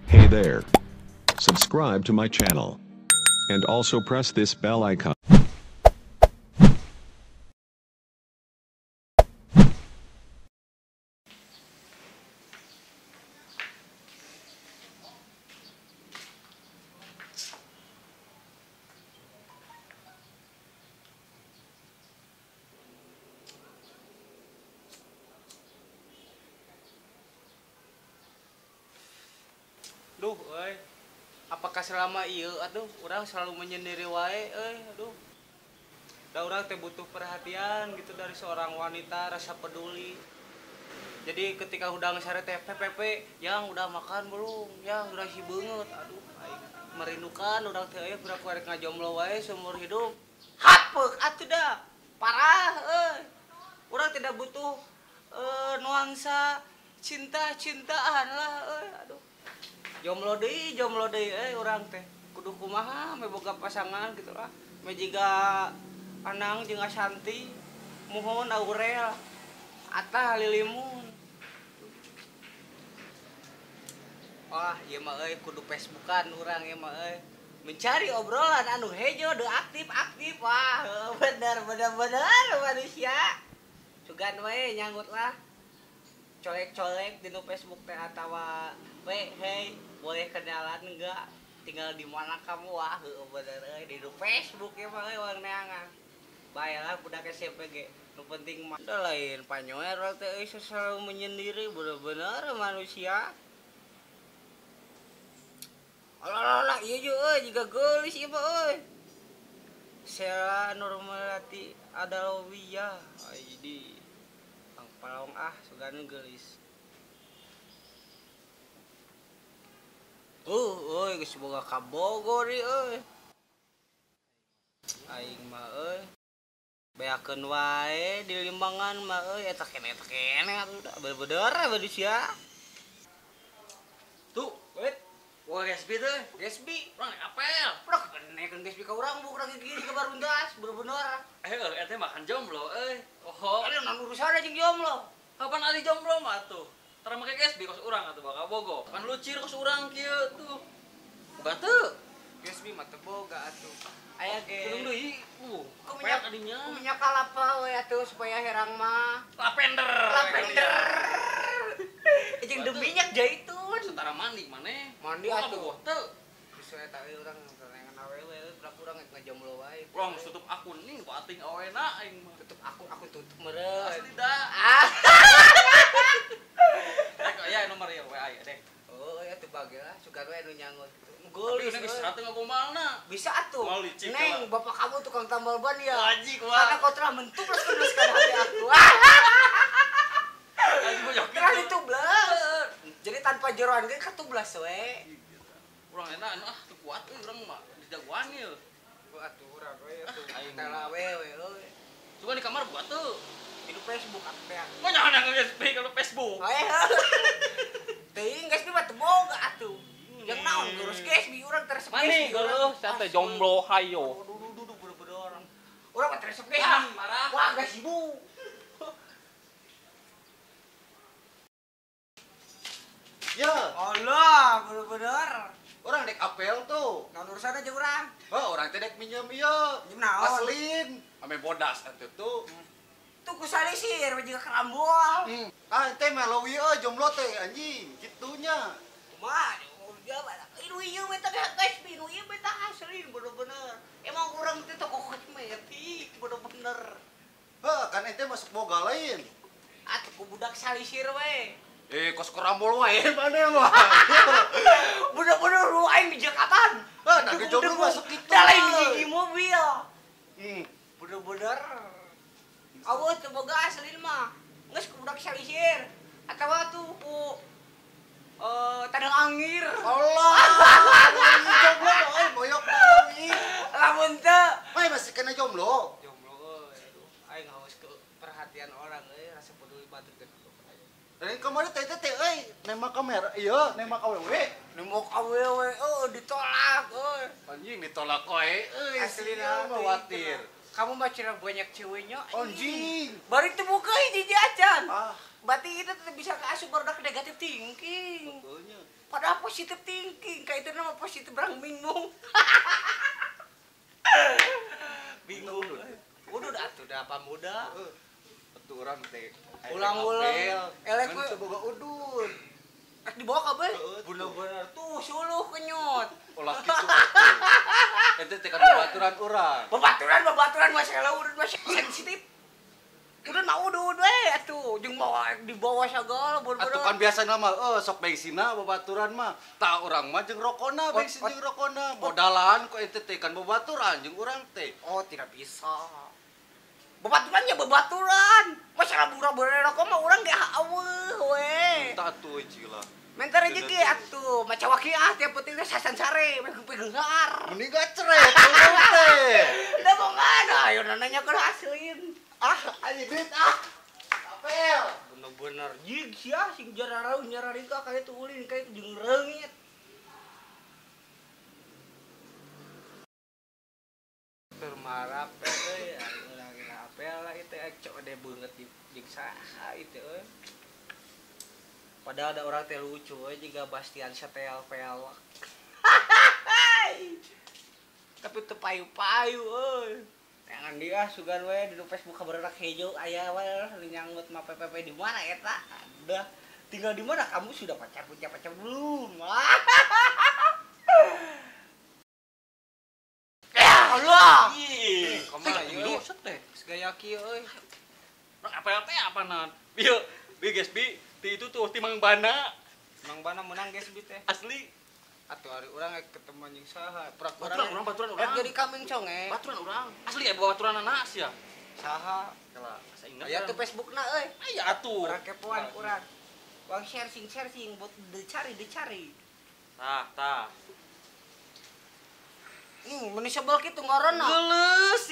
Hey there. Subscribe to my channel. And also press this bell icon. Duh, apakah selama iya, aduh, orang selalu menyendiri wae, aduh. Da orang teh butuh perhatian gitu dari seorang wanita, rasa peduli. Jadi ketika udah ngesare teh PPP, yang udah makan belum? Yang udah si banget, aduh, aing merindukan orang teh aya pura-pura ngajomblo wae seumur hidup. Hapeuk atuh dah. Parah, Urang tidak butuh nuansa cinta-cintaan lah, aduh. Jomblo deui urang teh kudu kumaha me boga pasangan gitu lah me jiga Anang jeung Asanti muhun Aurel Atah Lilimun. Wah ieu mah kudu Facebookan urang ieu mah mencari obrolan anu hejo de aktif wah bener manusia sugan we nyanggut lah colek-colek di Facebook teh atawa hey boleh kenalan enggak tinggal di mana kamu wah bener di Facebook ya mah orang neangan bayalah budak SMP ge nu penting mah da lain panyoer teh selalu menyendiri bener-bener manusia alah ieu je jiga geulis ieu mah Sela Normalati Adalawiyah di palong sugan geulis. Geus boga ka Bogor ieu aing mah beakeun wae di Limbangan mah eta kene atuh bener manusia. Tuh, wah Gesbi teh, Gesbi, urang apel. Urang kenekeun Gesbi ka urang bu urang gigi ka Barundas bener-bener. Eta makan jomblo Ada nang urusan jeung jomblo. Kapan ari jomblo mah tuh? Tara make Gesbi kos urang atuh bakal bogo. Kan lucir kos urang kieu tuh. Boga teu? Gesbi mah teu boga atuh. Aya ge. Kudu deui. Kumaha adinya? Kumaha kalapa we atuh supaya herang mah. Lavender. Jeung de minyak zaitun. Setara mandi maneh. Mandi atuh. Teu. Bisa eta urang nengan awewe budak urang ngajomblo wae. Urang tutup akun nih ku ating awena aing mah. Tutup aku tutup meureun. Asli dah. Ya nomor ya WA ya deh. Oh ya teu bage lah sugan we nu nyangut. Geulis bisa teu ngagomalna. Bisa atuh. Mau licik Neng, bapak kamu tukang tambal ban ya. Wajib wah. Karena kau telah mentubles kan hati aku. Aji boyok Kira ditublas. Jadi tanpa jeroan ge katublas we. Urang enak teu kuat urang mah dijagoan ieu. Atuh urang we atuh. Tela we. Coba di kamar buat tuh. Di Facebook apa? Kok jangan nge-Facebook kalau Facebook. Teuing geus mah teu boga atuh. Yang naon ngurus Gesbi urang teresep Mani geuleuh teh jomblo hayo. Dudu bener-bener orang. Urang mah teresep Gesbi. Parah. Wah, geus sibuk. Ya, Allah, bener-bener. orang dek apel tuh. Naon urusan aja urang? Oh, orang teh dek minjem ieu. Minjem naon? Aslin. Ame bodas atuh tuh. Tuh ku salisir juga kerambol. Teh melo ieu jomblo teh anjing, kitunya. Kumaha? Dia inu ieu beta guys, inu ieu beta aslin bener-bener. Emang urang teh teu kokot metik bener-bener. Kan ente masuk boga lain. Atuh ku budak salisir we. Kos kerambol wae mana mah. Bener-bener lu aing di Jakarta. Da jomblo masuk kitu. Da lain gigi mobil. Bener-bener. Awewe teu boga aslin mah. Geus ku budak salisir. Atawa tuh ku tadang angir. Allah. Jomblo boyok deui. Lamun teu Masih kena jomblo. jomblo aduh aing haus ke perhatian orang rasa peduli batur teh. Dan kemarin teh nembak kamera ieu, nembak awewe. Nembok awewe ditolak Anjing ditolak wae Aslina khawatir. kamu mah cenah banyak ceweknya Anjing. bari teu buka hiji jajan berarti itu tetap bisa keasup barudak negatif thinking. Betulnya. Padahal positif thinking, kayak itu nama positif berang bingung. Bingung. Udah atuh udah apa muda. Atuh urang teh. Ulang-ulang. Elek we. Teu boga udun. Rek dibawa kabeh. Bener-bener tuh suluh kenyot. Ulah kitu atuh. Ente teh kan babaturan urang. Babaturan masalah udah masih sensitif. Udah mau udah atuh jeung bawa dibawa sagala Atuh kan biasa mah sok bensinna babaturan mah. Tah urang mah jeung rokona bensin jeung rokona. Modalan kok ente teh kan babaturan jeung urang teh. Oh, tidak bisa. Babaturannya babaturan. Masalah bura-bura rokok mah urang ge haweuh we. Tah atuh cila. Mentar aja ge atuh, maca wakiah tiap penting sasan sare, pegengar. Mending gacret urang teh. Da mongan ayo nanya ke hasilin. Anjing duit apel. Bener-bener jig sia sing jararau nyararika kayak itu ulin kayak jeung reungit. Termarap euy, urang apel lah itu cok ade beungeut jeung saha itu euy. Padahal ada orang teh lucu euy jiga Bastian setel pelak. Tapi teu payu-payu euy. Jangan dia sugan we di Facebook kabarudak hejo aya we nyanggut mah PPP di mana eta? Udah tinggal di mana kamu sudah pacar belum? Ya Allah. Ih, Kumaha ieu? set teh. Gaya kieu euy. Rek apel teh apana? Ieu, guys bi, ti itu tuh ti Mang Bana. Mang Bana menang guys bi teh. Asli. Atuh hari urang ketemu anjing saha? Baturan urang. Jadi kambing conge. Baturan urang. Asli ya baturan anak sia. Saha? Kala saya ingat. Aya tuh Facebookna euy. Aya atuh. Urang kepoan urang. Wang sharing buat dicari. Tah. Meni sebel kitu ngaranna. Geus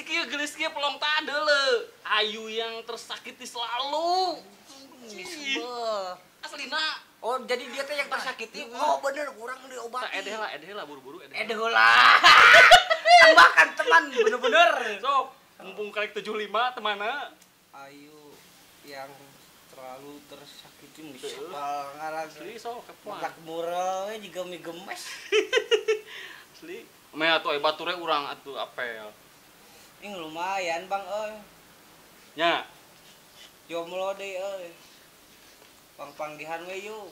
kieu pelom tah deuleu. Ayu yang tersakiti selalu. Sebel. Aslina. Oh, jadi dia teh yang tersakiti. Oh, bener, kurang Tah diobati. edeh lah buru-buru edeh. Lah. Tambahkan teman bener-bener. So, mumpung kali 75 temana. Ayu yang terlalu tersakiti Betul. misal ngaran Asli so kepoan. matak mural juga mie gemes. Asli. Meh atuh bature urang atuh apel. Ini lumayan, Bang euy. Nya. Jomblo deui euy. Panggihan we yuk.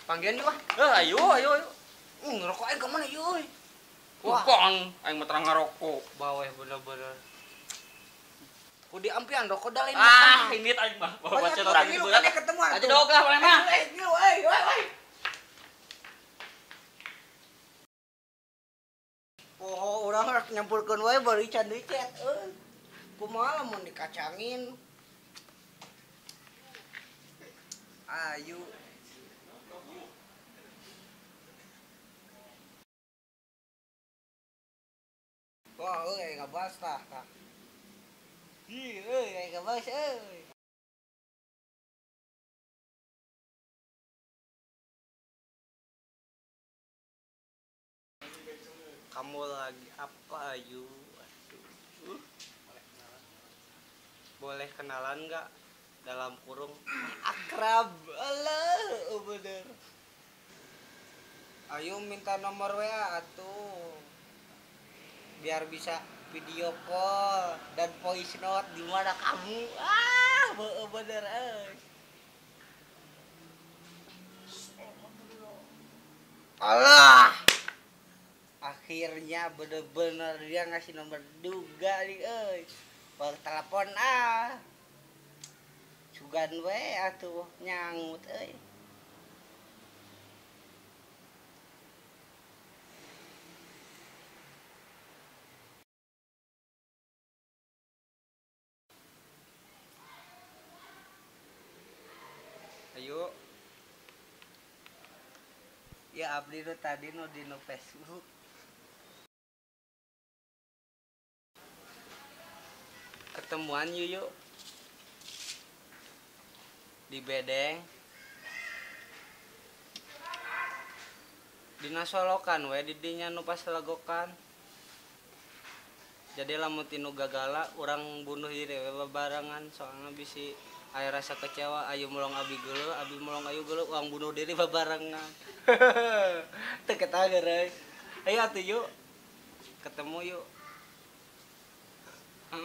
Panggihan yuk ah. Ayo. Ngerokok aja kemana yuk? Bukan, aing mah terang ngarokok. Bawah bener-bener. Udah ampian rokok dah lain. Ini aing mah. Baca Baca orang tadi ini berat. kan ketemuan. Aja dong lah mana mah. Oh, orang harus nyampurkeun wae bari can dicet euy. Kumaha mun dikacangin. Ayu. Wah, euy ngabas tah. Euy ngabas euy. Kamu lagi apa, Ayu? Aduh. Boleh kenalan nggak? Dalam kurung akrab. Alah, bener. Ayo minta nomor WA atuh. Biar bisa video call dan voice note di mana kamu. Bener euy. Allah. Akhirnya bener-bener dia ngasih nomor juga nih euy. Bang telepon sugan we atuh nyangut euy. Ayo. Ya abdi nu tadi nu di Facebook. Ketemuan yuk di Bedeng dina solokan we di dinya nu pas lagokan Jadi lamun tinu gagala orang bunuh diri babarangan soalnya bisi aya rasa kecewa ayo mulong abi geuleuh abi mulong ayo geuleuh uang bunuh diri babarangan. Teu kata geureuy. Ayo atuh yuk. Ketemu yuk.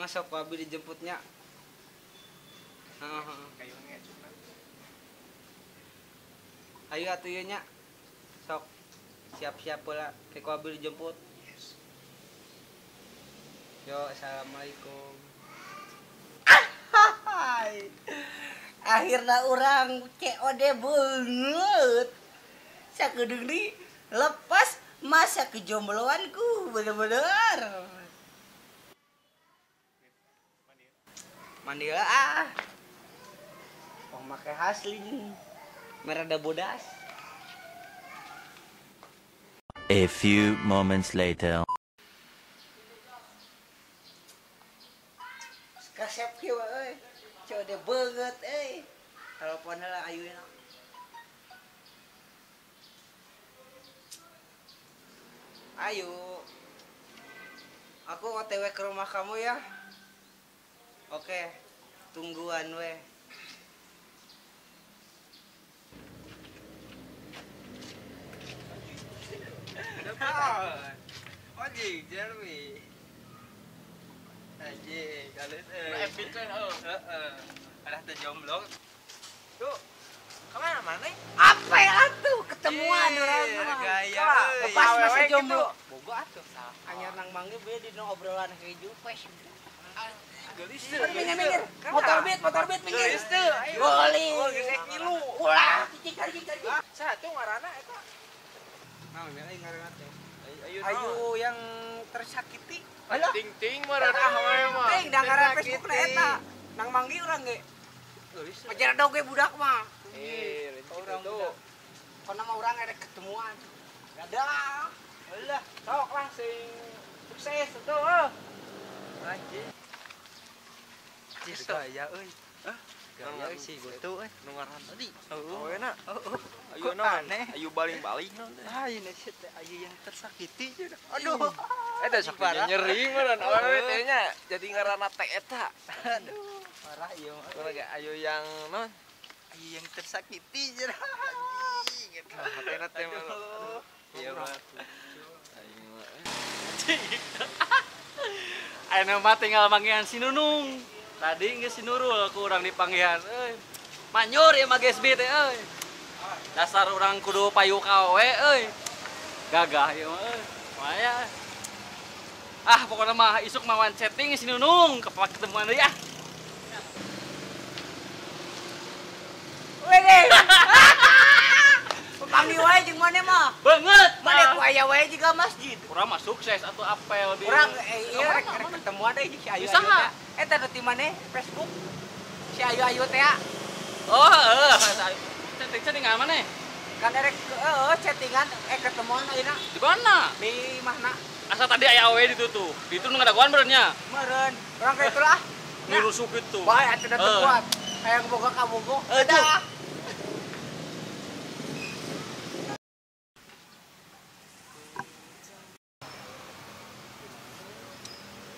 Sok abi dijemputnya. Ayo atuh yuk nya. Sok siap-siap pula ke abi dijemput. Yo, assalamualaikum. Akhirnya orang COD banget. Sakedeung deui lepas masa kejombloanku bener-bener. Mandi ah. Oh make hasling. Merada bodas. A few moments later. Kasep kieu euy. COD banget euy. Telepon heula ayeuna. Ayo. Aku OTW ke rumah kamu ya. Oke. Tungguan we. Oji, Jeremy. Anjing, kali epic kan ada teh jomblo. Tuh, kemana mana? Apa ya atuh ketemuan orang mah. Gaya. Pas masa jomblo. Bogo atuh. Anyar nang mangge bae di obrolan keju pes. Gelis Minggir. Motor beat minggir. Gelis teu. Boleh. Oh, geus ngilu. Ulah, cicing. Satu ngaranna eta. Naon ya ngaranna teh? Ayo yang tersakiti. Alah. Ting meureun ah we mah. Ting da ngaran Facebook na eta. Nang manggi urang ge. Pacar doge budak mah. Orang tuh. Kana mah urang ada ketemuan. Dadah. Alah, sok lah sing sukses atuh. Anjing. Cis gaya euy. Hah? Gaya euy si gotu euy. Nu ngaran tadi. Heueuh. Enak. Ayo aneh. Ayo baling-baling naon teh. Ayeuna sih teh ayo yang tersakiti cenah. Aduh. Eta sok nyeri meureun awewe teh nya. Jadi ngaranna teh eta. Aduh, parah ieu mah. Lagi ayo yang non. Ayo yang tersakiti cenah. Hatena teh mah. Iya mah. Ayeuna mah tinggal manggihan si Nunung. Tadi geus si Nurul ku urang dipanggihan euy. Manyur ya mah GSB teh euy. Dasar urang kudu payu kawe euy. Gagah ieu mah euy. Maya. Ah pokoknya mah isuk mawan chatting si Nunung kepak ketemuan deui ah. Wede. Panggil wae jeung maneh mah. Banget. Maneh ku aya wae juga masjid. Urang mah sukses atuh apel di. Urang ieu rek ketemuan deui si Ayu. Saha? Eta nu ti maneh Facebook. Si Ayu teh. Oh, chatting mana? Kan erek chattingan ketemuan ayeuna Di mana? di mana? Asa tadi aya awe ditu tuh. Ditu nu ngadaguan beureunya. Meureun. Urang ka itu lah. Nirusuk itu. Bae atuh da kuat. Hayang boga ka bogo. Dah.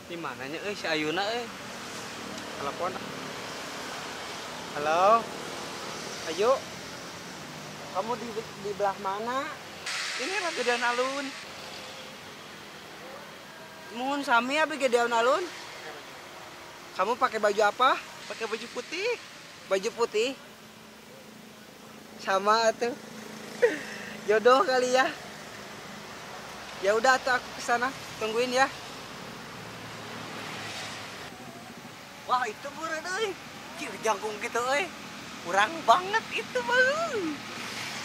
Di mananya si Ayuna telepon. Halo. Ayo. Kamu di belah mana? Ini lagi di alun. Mohon sami abi ge di alun. Kamu pakai baju apa? Pakai baju putih. Baju putih. Sama tuh. Jodoh kali ya. Ya udah tuh aku kesana. Tungguin ya. Wah itu meureun euy. Cieu jangkung gitu euy. Kurang banget itu mah.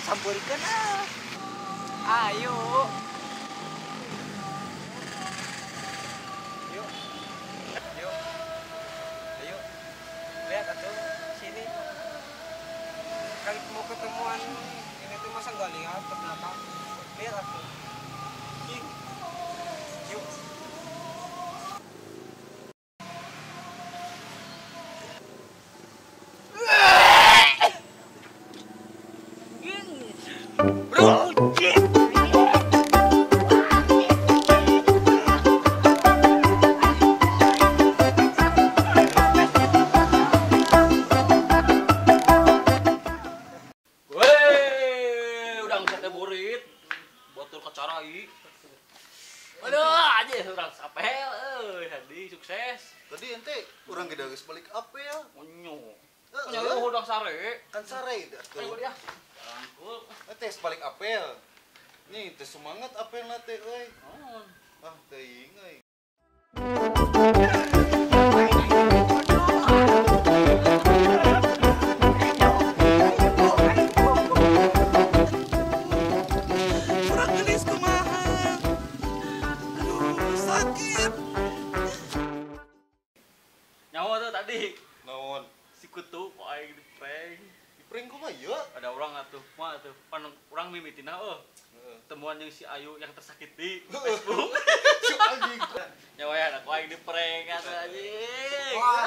Sampurikeun ah. Ayo. Yuk. Yuk. Ayo. Lihat atuh sini. Kali mau ketemuan ini tuh masa enggak lihat ke belakang. Lihat atuh. Yuk. gede geus balik apel. Onyo. Heeh. Onyo udah sare. Kan sare dah Ayo tuh. dia. Angkul. Teh balik apel. Nih teh semangat apelna teh euy. Oh. Ah teuing euy. Kurang gelis kumaha. Aduh, sakit. Nyawa tuh tadi. Naon? Si kutu kok aing di prank. Di prank kumaha ieu? Ada orang atuh, mah atuh. Pan orang mimitina temuan yang si Ayu yang tersakiti di Facebook. Si anjing. Nyawa ya aku aing di prank atuh anjing. Wah,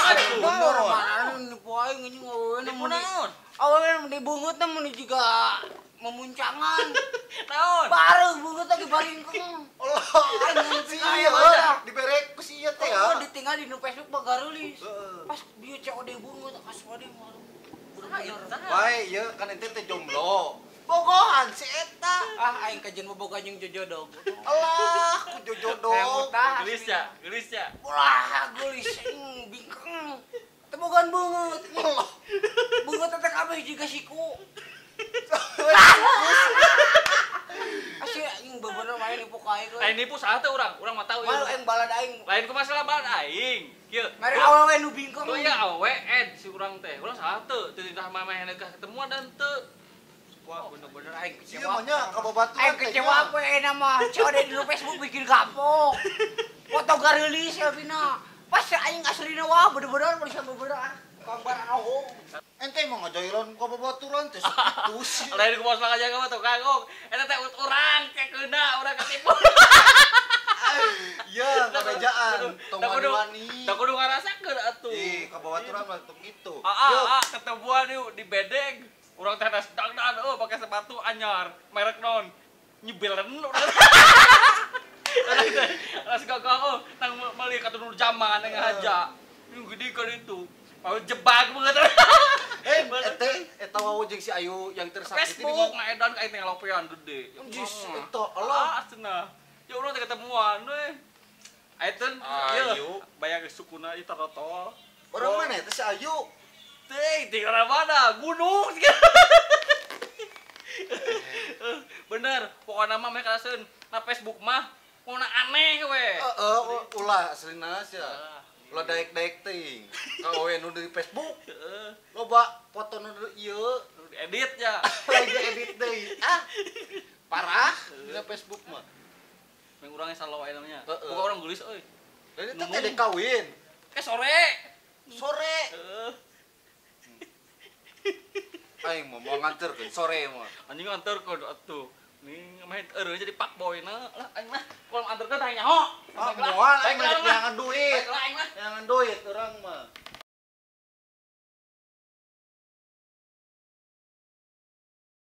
Aduh. bener mana nipu aing anjing awewe Nipu naon? awewe dibungut namun juga memuncangan. Naon? Baru bungut lagi baringkeng. Allah. Aing Si ngerti ieu aya. diberek ku si ieu teh Oh, ya. ditinggal di Facebook bagarulis. Heeh. Pas dia COD bungut aswade malu. Bener-bener. Bae ieu kan ente teh jomblo. Bogohan si eta. Ah, aing kajen boboga jeung jojodo. Allah, ku jojodo. Gelis ya. Ulah geulis bingkeng. Temogan bungut. Allah. Bungut teh kabeh juga siku. Asih aing bener main nipu ka aing. Lain nipu saha teh urang mah tahu Malu ieu. aing balad aing. Lain ku masalah bahan aing. Kieu. Mari awewe nu bingkeng. Tuh ya awe si urang teh. Urang saha teu teu titah mameh ketemuan dan teu. Wah, bener-bener aing Ieu kecewa. mah nya ka babaturan Aing teh kecewa nya. we euna mah. COD di Facebook bikin kapok. Foto gareulis ya Vina. Pas aing asrina wah bener-bener bisa bener ah. Kabar ahong. Ente mah ngajailan ka babaturan teh sakitu sih. Lain ku masalah aja mah tuh kagok. Eta teh urang keuna urang ketipu. Iya, ngadajaan tong wani-wani. Da kudu ngarasakeun atuh. Ih, ka babaturan mah tong kitu. Ketemuan yuk di bedeng. Urang teh das dangdan pakai sepatu anyar, merek non. Nyebelen urang. Las gagah nang meuli ka tunur zaman yang haja. Yang gede kan itu. Mau jebak banget. Eta wawu jeung si Ayu yang tersakiti di Facebook ngaedan ka itu lopean gede. Jis, eta Allah. Cenah. Ya urang teh ketemuan we. Ayeun Ayu. bayang sukuna ieu taroto. Orang mana eta si Ayu? Teh, di mana? Gunung. Bener, pokoknya mah mereka kalaseun na Facebook mah pokona aneh we. Ulah aslina sia. Ulah daek-daek teuing. Ka we nu di Facebook. Loba foto nu ieu Edit ya. lagi edit deui. Parah di Facebook mah. Yang urangnya salah wae namanya. Heeh. Bukan orang gelis euy. Dan itu teh kawin. Sore. Sore. Heeh. Aing mau nganterkeun sore mah. Anjing anterkeun atuh. Nih main eureun jadi pak boyna. Lah aing mah kudu anterkeun tanya nyaho. Moal aing mah jangan duit. Baiklah aing mah. Jangan duit orang mah.